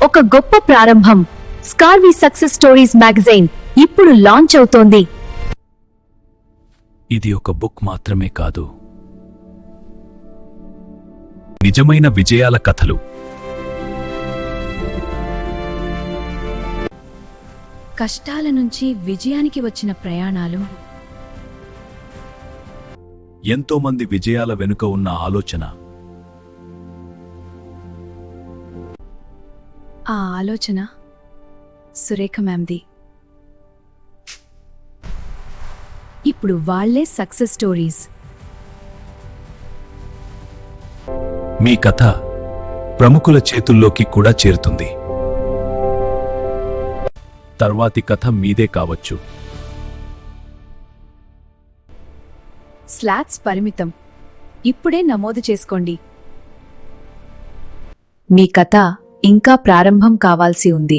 ఒక గొప్ప ప్రారంభం. స్కార్వీ సక్సెస్ స్టోరీస్ మ్యాగజైన్ ఇప్పుడు లాంచ్ అవుతోంది. ఇది ఒక బుక్ మాత్రమే కాదు, నిజమైన విజయాల కథలు. కష్టాల నుంచి విజయానికి వచ్చిన ప్రయాణాలు, ఎంతోమంది విజయాల వెనుక ఉన్న ఆలోచన. ఆ ఆలోచన సురేఖ మ్యామ్ది. ఇప్పుడు వాళ్లే సక్సెస్ స్టోరీస్. మీ కథ ప్రముఖుల చేతుల్లోకి కూడా చేరుతుంది. తర్వాతి కథ మీదే కావచ్చు. స్లాట్స్ పరిమితం. ఇప్పుడే నమోదు చేసుకోండి. మీ కథ ఇంకా ప్రారంభం కావాల్సి ఉంది.